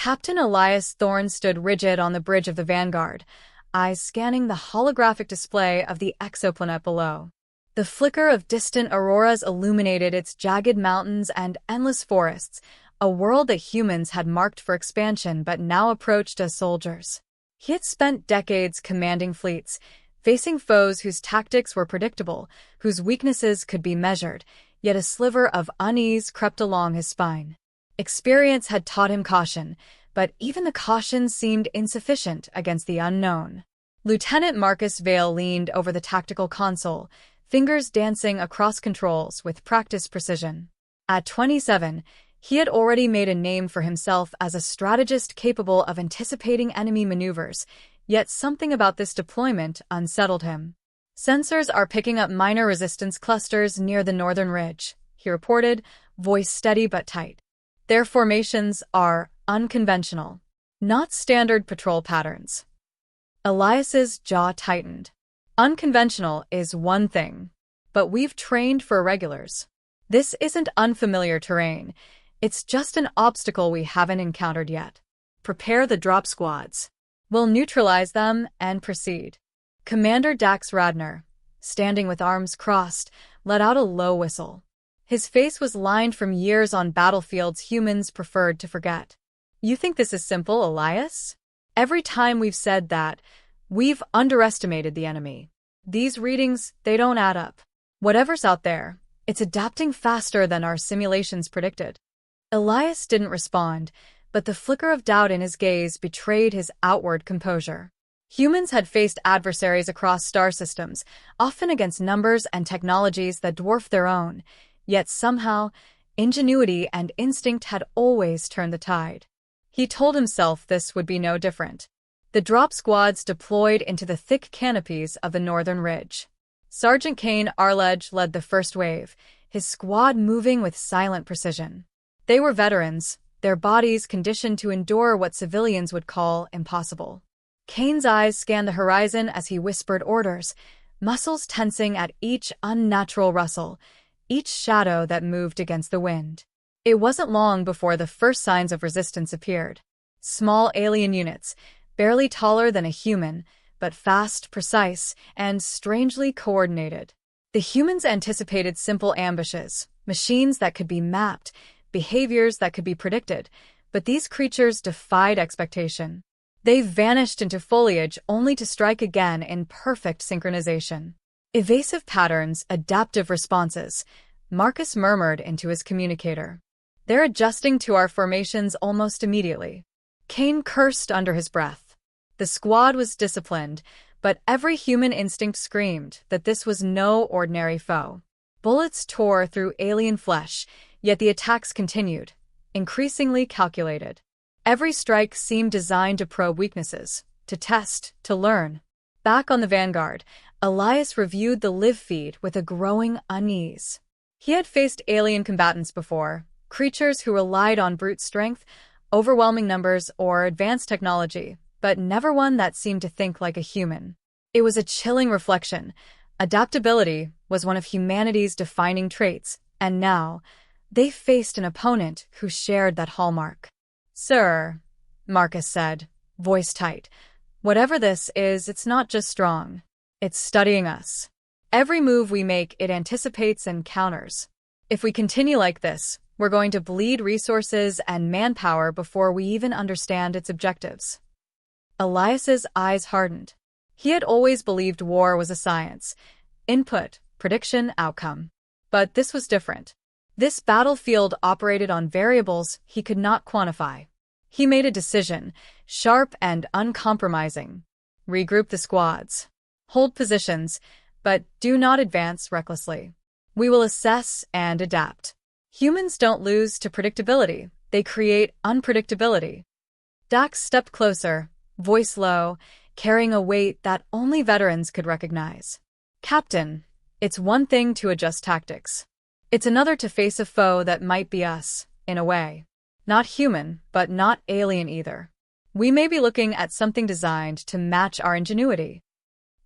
Captain Elias Thorne stood rigid on the bridge of the Vanguard, eyes scanning the holographic display of the exoplanet below. The flicker of distant auroras illuminated its jagged mountains and endless forests, a world that humans had marked for expansion but now approached as soldiers. He had spent decades commanding fleets, facing foes whose tactics were predictable, whose weaknesses could be measured, yet a sliver of unease crept along his spine. Experience had taught him caution, but even the caution seemed insufficient against the unknown. Lieutenant Marcus Vale leaned over the tactical console, fingers dancing across controls with practiced precision. At 27, he had already made a name for himself as a strategist capable of anticipating enemy maneuvers, yet something about this deployment unsettled him. "Sensors are picking up minor resistance clusters near the northern ridge," he reported, voice steady but tight. "Their formations are unconventional, not standard patrol patterns." Elias's jaw tightened. Unconventional is one thing, but we've trained for irregulars. This isn't unfamiliar terrain. It's just an obstacle we haven't encountered yet. Prepare the drop squads. We'll neutralize them and proceed. Commander Dax Radner, standing with arms crossed, let out a low whistle. His face was lined from years on battlefields humans preferred to forget. "You think this is simple, Elias? Every time we've said that, we've underestimated the enemy. These readings, they don't add up. Whatever's out there, it's adapting faster than our simulations predicted." Elias didn't respond, but the flicker of doubt in his gaze betrayed his outward composure. Humans had faced adversaries across star systems, often against numbers and technologies that dwarfed their own, yet somehow, ingenuity and instinct had always turned the tide. He told himself this would be no different. The drop squads deployed into the thick canopies of the northern ridge. Sergeant Cain Arledge led the first wave, his squad moving with silent precision. They were veterans, their bodies conditioned to endure what civilians would call impossible. Cain's eyes scanned the horizon as he whispered orders, muscles tensing at each unnatural rustle, each shadow that moved against the wind. It wasn't long before the first signs of resistance appeared. Small alien units, barely taller than a human, but fast, precise, and strangely coordinated. The humans anticipated simple ambushes, machines that could be mapped, behaviors that could be predicted, but these creatures defied expectation. They vanished into foliage only to strike again in perfect synchronization. "Evasive patterns, adaptive responses," Marcus murmured into his communicator. "They're adjusting to our formations almost immediately." Cain cursed under his breath. The squad was disciplined, but every human instinct screamed that this was no ordinary foe. Bullets tore through alien flesh, yet the attacks continued, increasingly calculated. Every strike seemed designed to probe weaknesses, to test, to learn. Back on the Vanguard, Elias reviewed the live feed with a growing unease. He had faced alien combatants before, creatures who relied on brute strength, overwhelming numbers, or advanced technology, but never one that seemed to think like a human. It was a chilling reflection. Adaptability was one of humanity's defining traits, and now, they faced an opponent who shared that hallmark. "Sir," Marcus said, voice tight, "whatever this is, it's not just strong. It's studying us. Every move we make, it anticipates and counters. If we continue like this, we're going to bleed resources and manpower before we even understand its objectives." Elias's eyes hardened. He had always believed war was a science. Input, prediction, outcome. But this was different. This battlefield operated on variables he could not quantify. He made a decision, sharp and uncompromising. Regroup the squads. Hold positions, but do not advance recklessly. We will assess and adapt. Humans don't lose to predictability, they create unpredictability. Dax stepped closer, voice low, carrying a weight that only veterans could recognize. "Captain, it's one thing to adjust tactics. It's another to face a foe that might be us, in a way. Not human, but not alien either. We may be looking at something designed to match our ingenuity."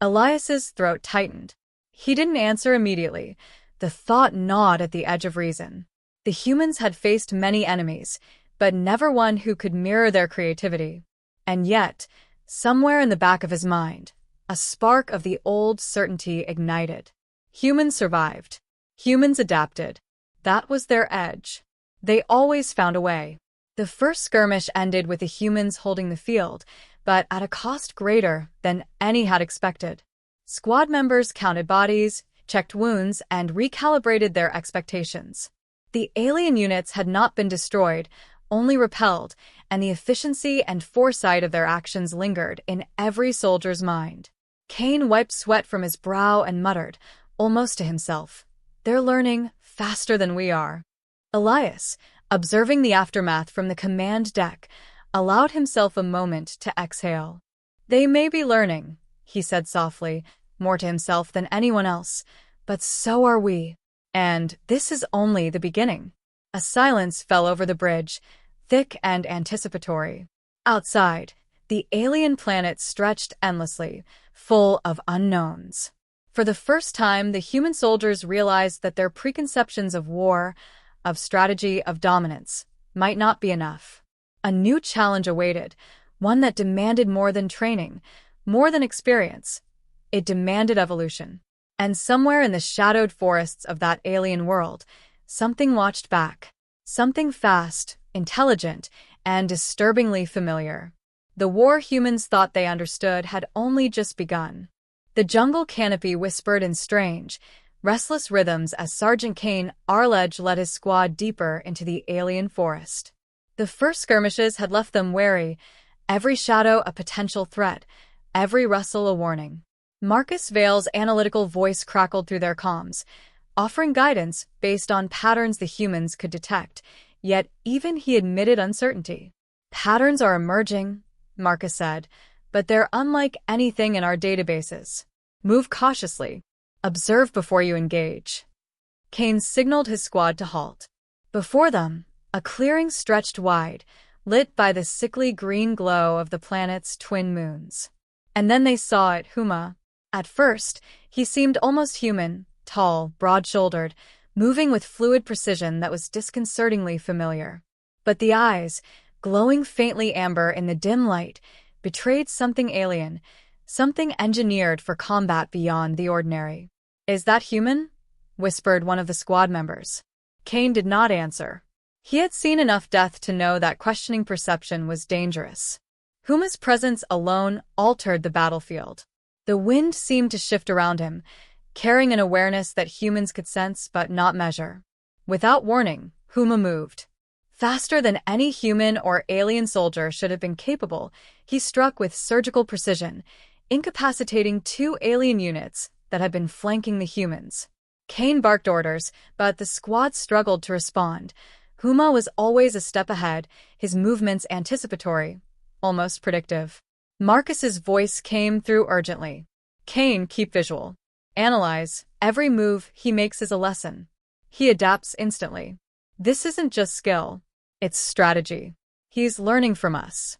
Elias's throat tightened. He didn't answer immediately. The thought gnawed at the edge of reason. The humans had faced many enemies, but never one who could mirror their creativity. And yet, somewhere in the back of his mind, a spark of the old certainty ignited. Humans survived. Humans adapted. That was their edge. They always found a way. The first skirmish ended with the humans holding the field, but at a cost greater than any had expected. Squad members counted bodies, checked wounds, and recalibrated their expectations. The alien units had not been destroyed, only repelled, and the efficiency and foresight of their actions lingered in every soldier's mind. Cain wiped sweat from his brow and muttered, almost to himself, "They're learning faster than we are." Elias, observing the aftermath from the command deck, allowed himself a moment to exhale. "They may be learning," he said softly, more to himself than anyone else, "but so are we. And this is only the beginning." A silence fell over the bridge, thick and anticipatory. Outside, the alien planet stretched endlessly, full of unknowns. For the first time, the human soldiers realized that their preconceptions of war, of strategy, of dominance, might not be enough. A new challenge awaited, one that demanded more than training, more than experience. It demanded evolution. And somewhere in the shadowed forests of that alien world, something watched back. Something fast, intelligent, and disturbingly familiar. The war humans thought they understood had only just begun. The jungle canopy whispered in strange, restless rhythms as Sergeant Cain Arledge led his squad deeper into the alien forest. The first skirmishes had left them wary, every shadow a potential threat, every rustle a warning. Marcus Vale's analytical voice crackled through their comms, offering guidance based on patterns the humans could detect, yet even he admitted uncertainty. "Patterns are emerging," Marcus said, "but they're unlike anything in our databases. Move cautiously. Observe before you engage." Cain signaled his squad to halt. Before them, a clearing stretched wide, lit by the sickly green glow of the planet's twin moons. And then they saw it, Huma. At first, he seemed almost human, tall, broad-shouldered, moving with fluid precision that was disconcertingly familiar. But the eyes, glowing faintly amber in the dim light, betrayed something alien, something engineered for combat beyond the ordinary. "Is that human?" whispered one of the squad members. Cain did not answer. He had seen enough death to know that questioning perception was dangerous. Huma's presence alone altered the battlefield. The wind seemed to shift around him, carrying an awareness that humans could sense but not measure. Without warning, Huma moved. Faster than any human or alien soldier should have been capable, he struck with surgical precision, incapacitating 2 alien units that had been flanking the humans. Cain barked orders, but the squad struggled to respond. Huma was always a step ahead, his movements anticipatory, almost predictive. Marcus's voice came through urgently. "Cain, keep visual. Analyze. Every move he makes is a lesson. He adapts instantly. This isn't just skill. It's strategy. He's learning from us."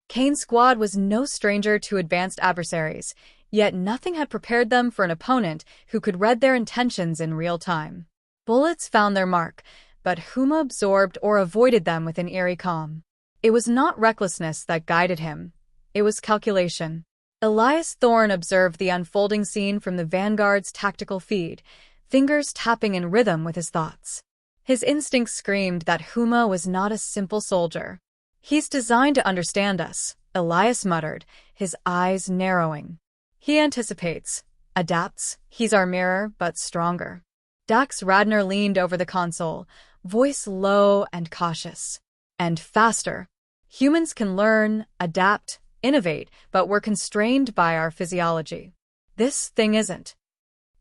Cain's squad was no stranger to advanced adversaries, yet nothing had prepared them for an opponent who could read their intentions in real time. Bullets found their mark, but Huma absorbed or avoided them with an eerie calm. It was not recklessness that guided him. It was calculation. Elias Thorne observed the unfolding scene from the Vanguard's tactical feed, fingers tapping in rhythm with his thoughts. His instincts screamed that Huma was not a simple soldier. "He's designed to understand us," Elias muttered, his eyes narrowing. "He anticipates, adapts, he's our mirror, but stronger." Dax Radner leaned over the console, voice low and cautious. "And faster. Humans can learn, adapt, innovate, but we're constrained by our physiology. This thing isn't."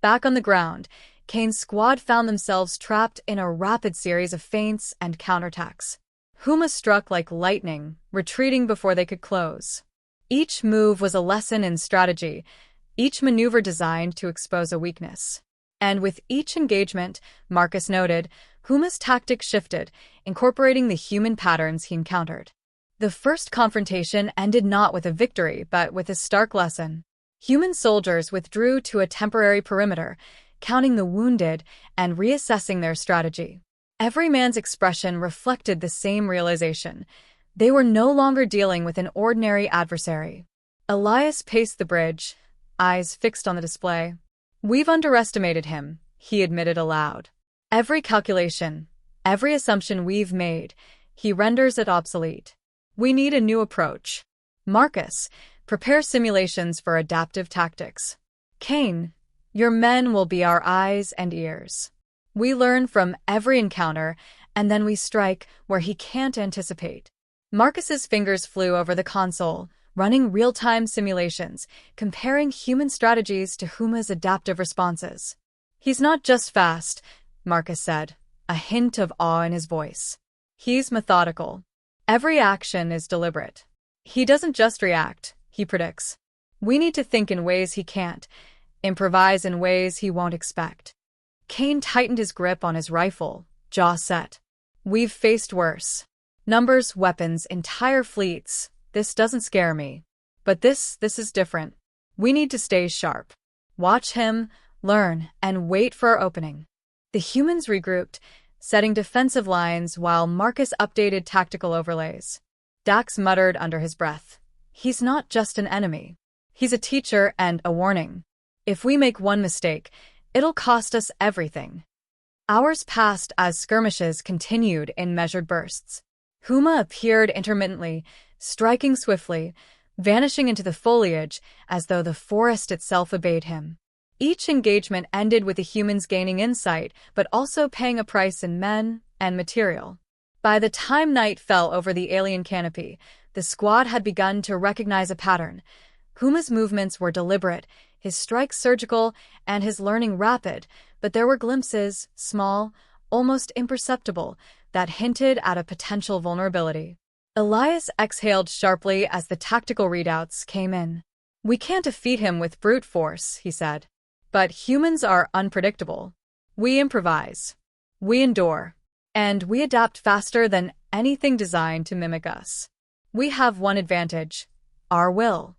Back on the ground, Cain's squad found themselves trapped in a rapid series of feints and counterattacks. Huma struck like lightning, retreating before they could close. Each move was a lesson in strategy, each maneuver designed to expose a weakness. And with each engagement, Marcus noted, Huma's tactics shifted, incorporating the human patterns he encountered. The first confrontation ended not with a victory, but with a stark lesson. Human soldiers withdrew to a temporary perimeter, counting the wounded and reassessing their strategy. Every man's expression reflected the same realization. They were no longer dealing with an ordinary adversary. Elias paced the bridge, eyes fixed on the display. "We've underestimated him," he admitted aloud. "Every calculation, every assumption we've made, he renders it obsolete. We need a new approach. Marcus, prepare simulations for adaptive tactics. Cain, your men will be our eyes and ears. We learn from every encounter, and then we strike where he can't anticipate." Marcus's fingers flew over the console, running real-time simulations, comparing human strategies to Huma's adaptive responses. "He's not just fast," Marcus said, a hint of awe in his voice. "He's methodical. Every action is deliberate. He doesn't just react, he predicts. We need to think in ways he can't, improvise in ways he won't expect." Cain tightened his grip on his rifle, jaw set. "We've faced worse. Numbers, weapons, entire fleets. This doesn't scare me. But this is different. We need to stay sharp. Watch him, learn, and wait for our opening." The humans regrouped, setting defensive lines while Marcus updated tactical overlays. Dax muttered under his breath. "He's not just an enemy. He's a teacher and a warning. If we make one mistake, it'll cost us everything." Hours passed as skirmishes continued in measured bursts. Huma appeared intermittently, striking swiftly, vanishing into the foliage as though the forest itself obeyed him. Each engagement ended with the humans gaining insight, but also paying a price in men and material. By the time night fell over the alien canopy, the squad had begun to recognize a pattern. Huma's movements were deliberate, his strikes surgical, and his learning rapid, but there were glimpses, small, almost imperceptible, that hinted at a potential vulnerability. Elias exhaled sharply as the tactical readouts came in. "We can't defeat him with brute force," he said. "But humans are unpredictable. We improvise. We endure. And we adapt faster than anything designed to mimic us. We have one advantage: our will."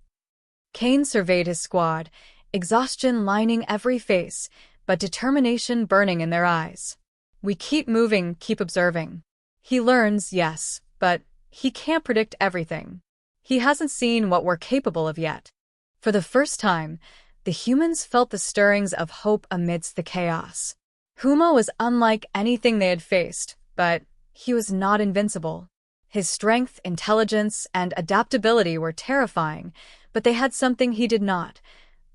Cain surveyed his squad, exhaustion lining every face, but determination burning in their eyes. "We keep moving, keep observing. He learns, yes, but he can't predict everything. He hasn't seen what we're capable of yet." For the first time, the humans felt the stirrings of hope amidst the chaos. Huma was unlike anything they had faced, but he was not invincible. His strength, intelligence, and adaptability were terrifying, but they had something he did not: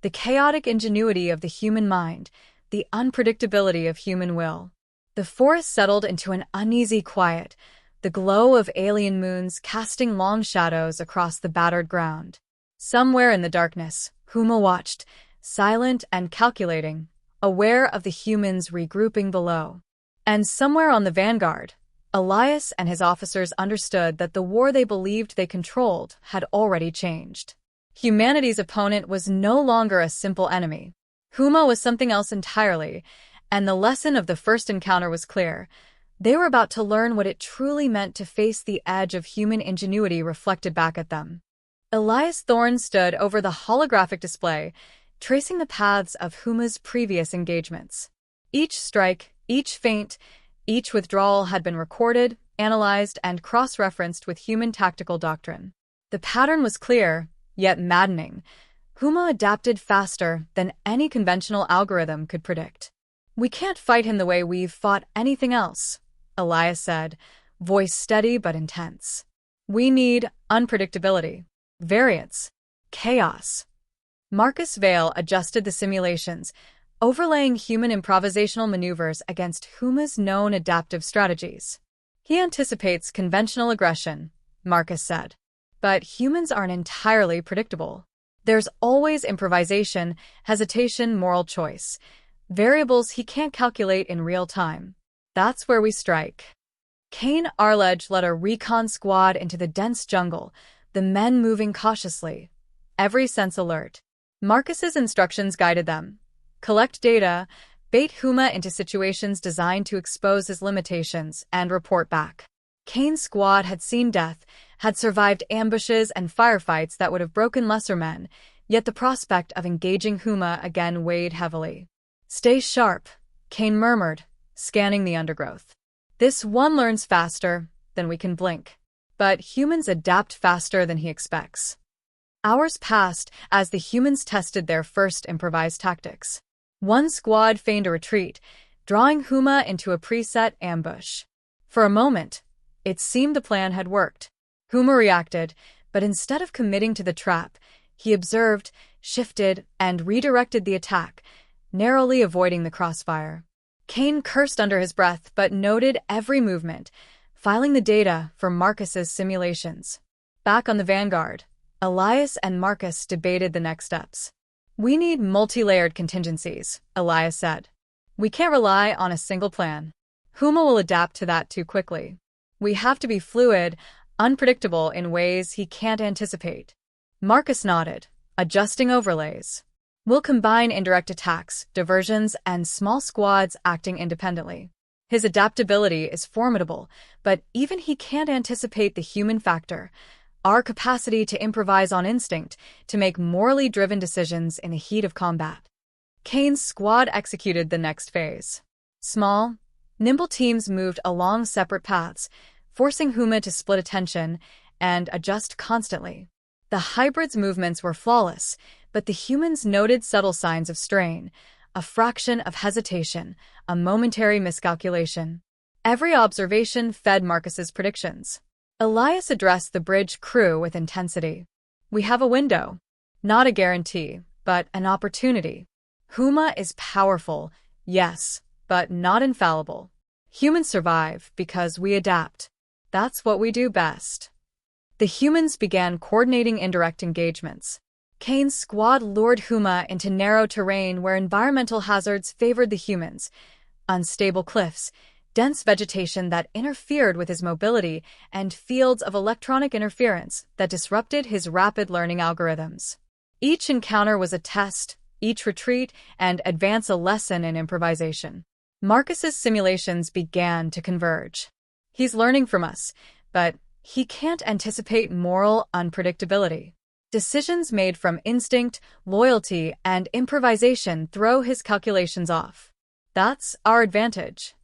the chaotic ingenuity of the human mind, the unpredictability of human will. The forest settled into an uneasy quiet, the glow of alien moons casting long shadows across the battered ground. Somewhere in the darkness, Huma watched, silent and calculating, aware of the humans regrouping below. And somewhere on the Vanguard, Elias and his officers understood that the war they believed they controlled had already changed. Humanity's opponent was no longer a simple enemy. Huma was something else entirely, and the lesson of the first encounter was clear. They were about to learn what it truly meant to face the edge of human ingenuity reflected back at them. Elias Thorne stood over the holographic display, tracing the paths of Huma's previous engagements. Each strike, each feint, each withdrawal had been recorded, analyzed, and cross-referenced with human tactical doctrine. The pattern was clear, yet maddening. Huma adapted faster than any conventional algorithm could predict. "We can't fight him the way we've fought anything else," Elias said, voice steady but intense. "We need unpredictability, variance, chaos." Marcus Vale adjusted the simulations, overlaying human improvisational maneuvers against Huma's known adaptive strategies. "He anticipates conventional aggression," Marcus said. "But humans aren't entirely predictable. There's always improvisation, hesitation, moral choice. Variables he can't calculate in real time. That's where we strike." Cain Arledge led a recon squad into the dense jungle, the men moving cautiously, every sense alert. Marcus's instructions guided them. Collect data, bait Huma into situations designed to expose his limitations, and report back. Cain's squad had seen death, had survived ambushes and firefights that would have broken lesser men, yet the prospect of engaging Huma again weighed heavily. "Stay sharp," Cain murmured, scanning the undergrowth. This one learns faster than we can blink. But humans adapt faster than he expects. Hours passed as the humans tested their first improvised tactics. One squad feigned a retreat, drawing Huma into a preset ambush. For a moment, it seemed the plan had worked. Huma reacted, but instead of committing to the trap, he observed, shifted, and redirected the attack, narrowly avoiding the crossfire. Cain cursed under his breath but noted every movement, filing the data for Marcus's simulations. Back on the Vanguard, Elias and Marcus debated the next steps. "We need multi-layered contingencies," Elias said. "We can't rely on a single plan. Huma will adapt to that too quickly. We have to be fluid, unpredictable in ways he can't anticipate." Marcus nodded, adjusting overlays. "We'll combine indirect attacks, diversions, and small squads acting independently. His adaptability is formidable, but even he can't anticipate the human factor, our capacity to improvise on instinct, to make morally driven decisions in the heat of combat." Cain's squad executed the next phase. Small, nimble teams moved along separate paths, forcing Huma to split attention and adjust constantly. The hybrids' movements were flawless, but the humans noted subtle signs of strain, a fraction of hesitation, a momentary miscalculation. Every observation fed Marcus's predictions. Elias addressed the bridge crew with intensity. "We have a window. Not a guarantee, but an opportunity. Huma is powerful, yes, but not infallible. Humans survive because we adapt. That's what we do best." The humans began coordinating indirect engagements. Cain's squad lured Huma into narrow terrain where environmental hazards favored the humans. Unstable cliffs, dense vegetation that interfered with his mobility, and fields of electronic interference that disrupted his rapid learning algorithms. Each encounter was a test, each retreat and advance a lesson in improvisation. Marcus's simulations began to converge. "He's learning from us, but he can't anticipate moral unpredictability. Decisions made from instinct, loyalty, and improvisation throw his calculations off. That's our advantage."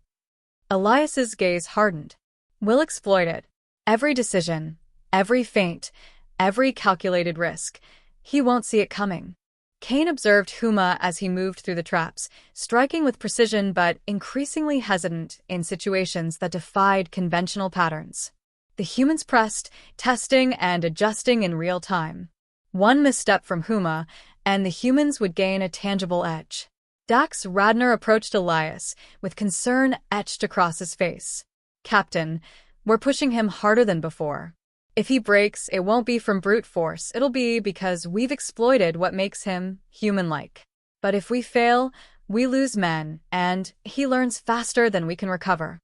Elias's gaze hardened. "We'll exploit it. Every decision, every feint, every calculated risk. He won't see it coming." Cain observed Huma as he moved through the traps, striking with precision but increasingly hesitant in situations that defied conventional patterns. The humans pressed, testing and adjusting in real time. One misstep from Huma, and the humans would gain a tangible edge. Dax Radner approached Elias, with concern etched across his face. "Captain, we're pushing him harder than before. If he breaks, it won't be from brute force, it'll be because we've exploited what makes him human-like. But if we fail, we lose men, and he learns faster than we can recover."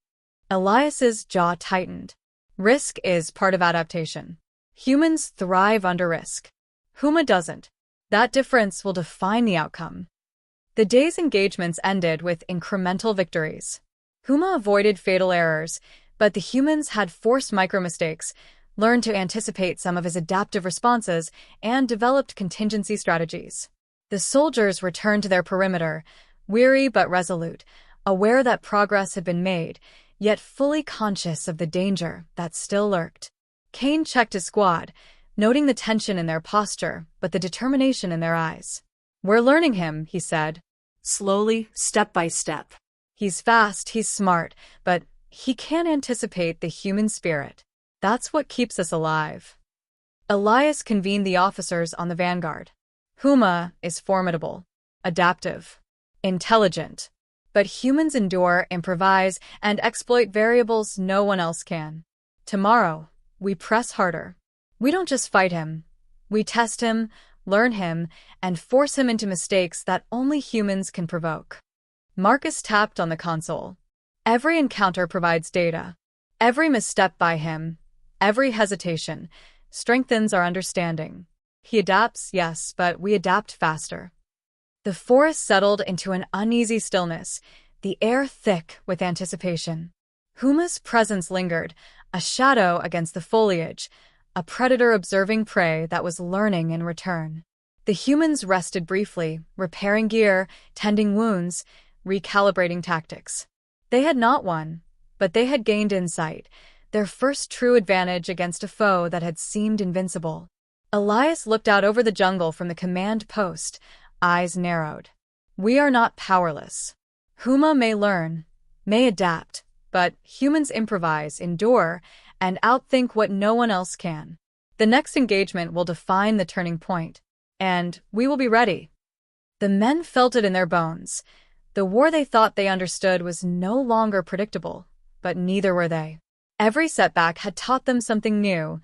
Elias's jaw tightened. Risk is part of adaptation. Humans thrive under risk. Huma doesn't. That difference will define the outcome. The day's engagements ended with incremental victories. Huma avoided fatal errors, but the humans had forced micro-mistakes, learned to anticipate some of his adaptive responses, and developed contingency strategies. The soldiers returned to their perimeter, weary but resolute, aware that progress had been made, yet fully conscious of the danger that still lurked. Cain checked his squad, noting the tension in their posture but the determination in their eyes. "We're learning him," he said. "Slowly, step by step. He's fast, he's smart, but he can't anticipate the human spirit. That's what keeps us alive." Elias convened the officers on the Vanguard. "Huma is formidable, adaptive, intelligent. But humans endure, improvise, and exploit variables no one else can. Tomorrow, we press harder. We don't just fight him. We test him, learn him, and force him into mistakes that only humans can provoke." Marcus tapped on the console. "Every encounter provides data. Every misstep by him, every hesitation, strengthens our understanding. He adapts, yes, but we adapt faster." The forest settled into an uneasy stillness, the air thick with anticipation. Huma's presence lingered, a shadow against the foliage, a predator observing prey that was learning in return. The humans rested briefly, repairing gear, tending wounds, recalibrating tactics. They had not won, But they had gained insight, their first true advantage against a foe that had seemed invincible. Elias looked out over the jungle from the command post, eyes narrowed. We are not powerless. Huma may learn, may adapt, but humans improvise, endure, and outthink what no one else can. The next engagement will define the turning point, and we will be ready. The men felt it in their bones. The war they thought they understood was no longer predictable, but neither were they. Every setback had taught them something new.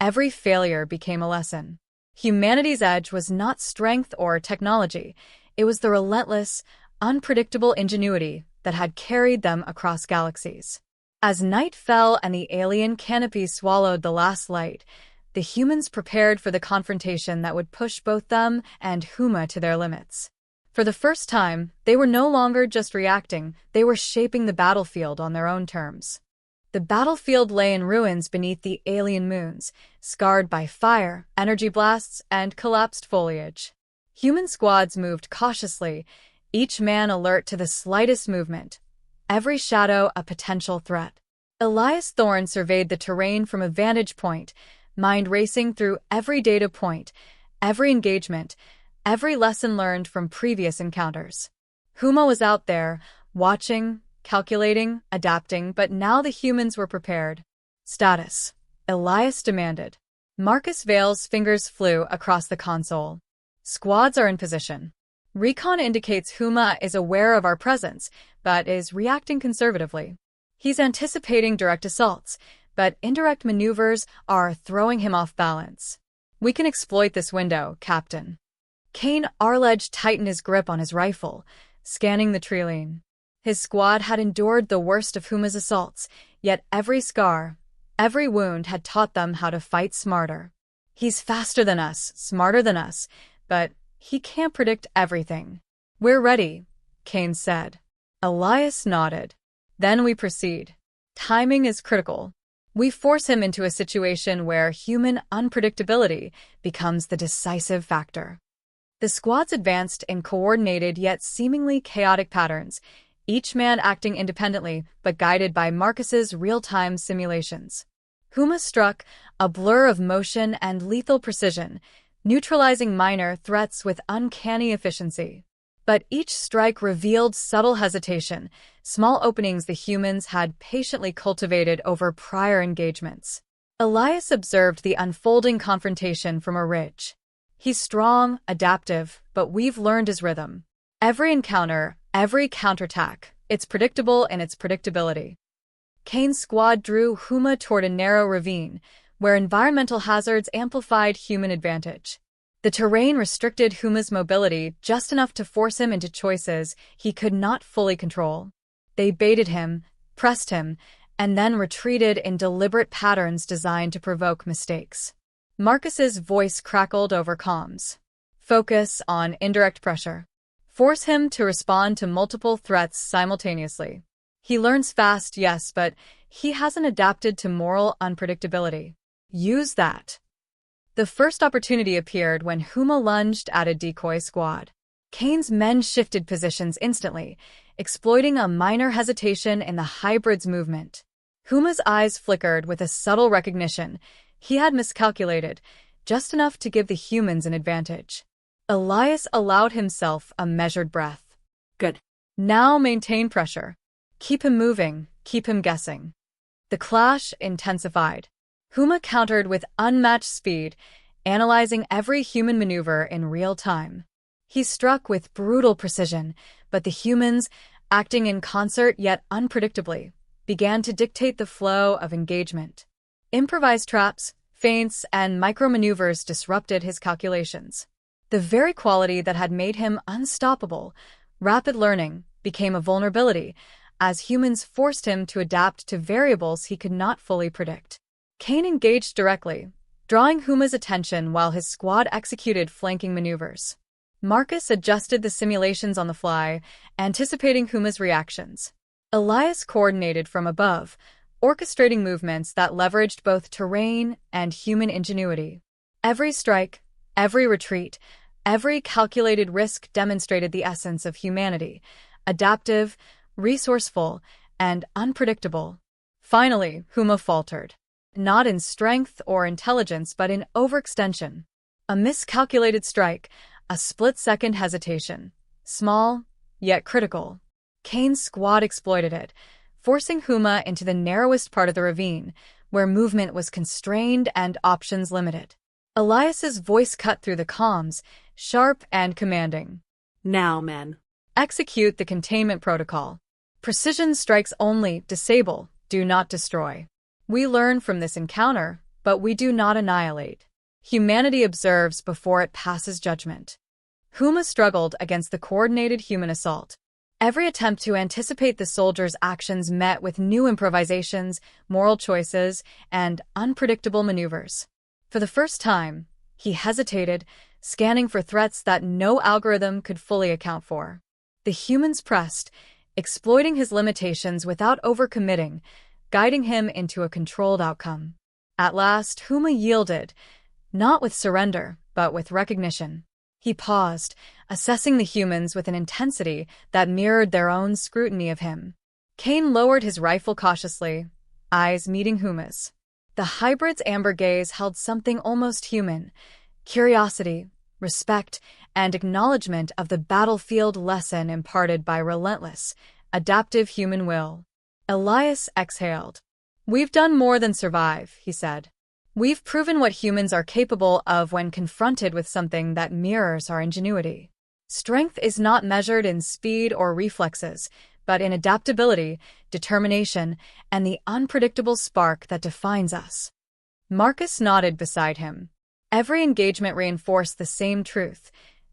Every failure became a lesson. Humanity's edge was not strength or technology. It was the relentless, unpredictable ingenuity that had carried them across galaxies. As night fell and the alien canopy swallowed the last light, the humans prepared for the confrontation that would push both them and Huma to their limits. For the first time, they were no longer just reacting, they were shaping the battlefield on their own terms. The battlefield lay in ruins beneath the alien moons, scarred by fire, energy blasts, and collapsed foliage. Human squads moved cautiously, each man alert to the slightest movement, every shadow a potential threat. Elias Thorne surveyed the terrain from a vantage point, mind racing through every data point, every engagement, every lesson learned from previous encounters. Huma was out there, watching, calculating, adapting, but now the humans were prepared. Status, Elias demanded. Marcus Vale's fingers flew across the console. Squads are in position. Recon indicates Huma is aware of our presence, but is reacting conservatively. He's anticipating direct assaults, but indirect maneuvers are throwing him off balance. We can exploit this window, Captain. Cain Arledge tightened his grip on his rifle, scanning the treeline. His squad had endured the worst of Huma's assaults, yet every scar, every wound had taught them how to fight smarter. He's faster than us, smarter than us, but he can't predict everything. We're ready, Cain said. Elias nodded. Then we proceed. Timing is critical. We force him into a situation where human unpredictability becomes the decisive factor. The squads advanced in coordinated yet seemingly chaotic patterns, each man acting independently but guided by Marcus's real-time simulations. Huma struck, a blur of motion and lethal precision, neutralizing minor threats with uncanny efficiency. But each strike revealed subtle hesitation, small openings the humans had patiently cultivated over prior engagements. Elias observed the unfolding confrontation from a ridge. He's strong, adaptive, but we've learned his rhythm. Every encounter, every counterattack, it's predictable in its predictability. Cain's squad drew Huma toward a narrow ravine, where environmental hazards amplified human advantage. The terrain restricted Huma's mobility just enough to force him into choices he could not fully control. They baited him, pressed him, and then retreated in deliberate patterns designed to provoke mistakes. Marcus's voice crackled over comms. Focus on indirect pressure. Force him to respond to multiple threats simultaneously. He learns fast, yes, but he hasn't adapted to moral unpredictability. Use that. The first opportunity appeared when Huma lunged at a decoy squad. Cain's men shifted positions instantly, exploiting a minor hesitation in the hybrid's movement. Huma's eyes flickered with a subtle recognition. He had miscalculated, just enough to give the humans an advantage. Elias allowed himself a measured breath. Good. Now maintain pressure. Keep him moving, keep him guessing. The clash intensified. Huma countered with unmatched speed, analyzing every human maneuver in real time. He struck with brutal precision, but the humans, acting in concert yet unpredictably, began to dictate the flow of engagement. Improvised traps, feints, and micromaneuvers disrupted his calculations. The very quality that had made him unstoppable, rapid learning, became a vulnerability, as humans forced him to adapt to variables he could not fully predict. Cain engaged directly, drawing Huma's attention while his squad executed flanking maneuvers. Marcus adjusted the simulations on the fly, anticipating Huma's reactions. Elias coordinated from above, orchestrating movements that leveraged both terrain and human ingenuity. Every strike, every retreat, every calculated risk demonstrated the essence of humanity, adaptive, resourceful, and unpredictable. Finally, Huma faltered. Not in strength or intelligence, but in overextension. A miscalculated strike, a split-second hesitation. Small, yet critical. Cain's squad exploited it, forcing Huma into the narrowest part of the ravine, where movement was constrained and options limited. Elias's voice cut through the comms, sharp and commanding. Now, men. Execute the containment protocol. Precision strikes only, disable, do not destroy. We learn from this encounter, but we do not annihilate. Humanity observes before it passes judgment. Huma struggled against the coordinated human assault. Every attempt to anticipate the soldiers' actions met with new improvisations, moral choices, and unpredictable maneuvers. For the first time, he hesitated, scanning for threats that no algorithm could fully account for. The humans pressed, exploiting his limitations without overcommitting, guiding him into a controlled outcome. At last, Huma yielded, not with surrender, but with recognition. He paused, assessing the humans with an intensity that mirrored their own scrutiny of him. Cain lowered his rifle cautiously, eyes meeting Huma's. The hybrid's amber gaze held something almost human: curiosity, respect, and acknowledgement of the battlefield lesson imparted by relentless, adaptive human will. Elias exhaled. "We've done more than survive," he said. "We've proven what humans are capable of when confronted with something that mirrors our ingenuity. Strength is not measured in speed or reflexes, but in adaptability, determination, and the unpredictable spark that defines us." Marcus nodded beside him. Every engagement reinforced the same truth: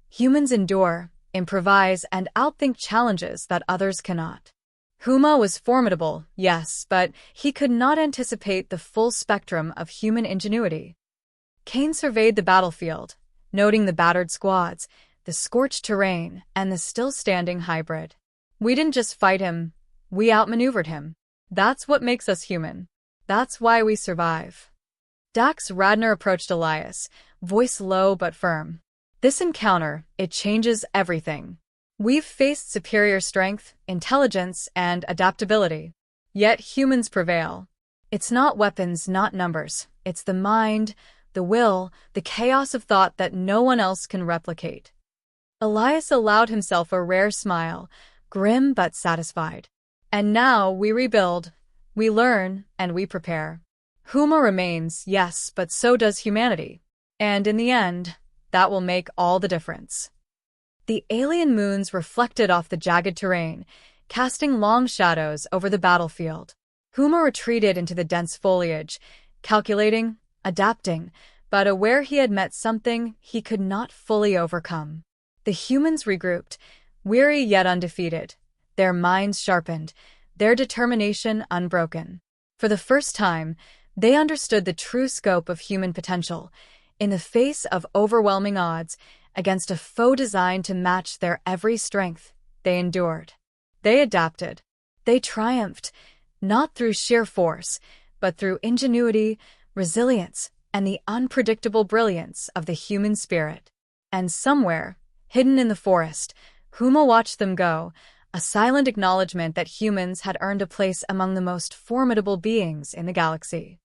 humans endure, improvise, and outthink challenges that others cannot. Huma was formidable, yes, but he could not anticipate the full spectrum of human ingenuity. Cain surveyed the battlefield, noting the battered squads, the scorched terrain, and the still-standing hybrid. "We didn't just fight him, we outmaneuvered him. That's what makes us human. That's why we survive." Dax Radner approached Elias, voice low but firm. "This encounter, it changes everything. We've faced superior strength, intelligence, and adaptability. Yet humans prevail. It's not weapons, not numbers. It's the mind, the will, the chaos of thought that no one else can replicate." Elias allowed himself a rare smile, grim but satisfied. "And now we rebuild, we learn, and we prepare. Huma remains, yes, but so does humanity. And in the end, that will make all the difference." The alien moons reflected off the jagged terrain, casting long shadows over the battlefield. Huma retreated into the dense foliage, calculating, adapting, but aware he had met something he could not fully overcome. The humans regrouped, weary yet undefeated, their minds sharpened, their determination unbroken. For the first time, they understood the true scope of human potential. In the face of overwhelming odds, against a foe designed to match their every strength, they endured. They adapted. They triumphed, not through sheer force, but through ingenuity, resilience, and the unpredictable brilliance of the human spirit. And somewhere, hidden in the forest, Huma watched them go, a silent acknowledgement that humans had earned a place among the most formidable beings in the galaxy.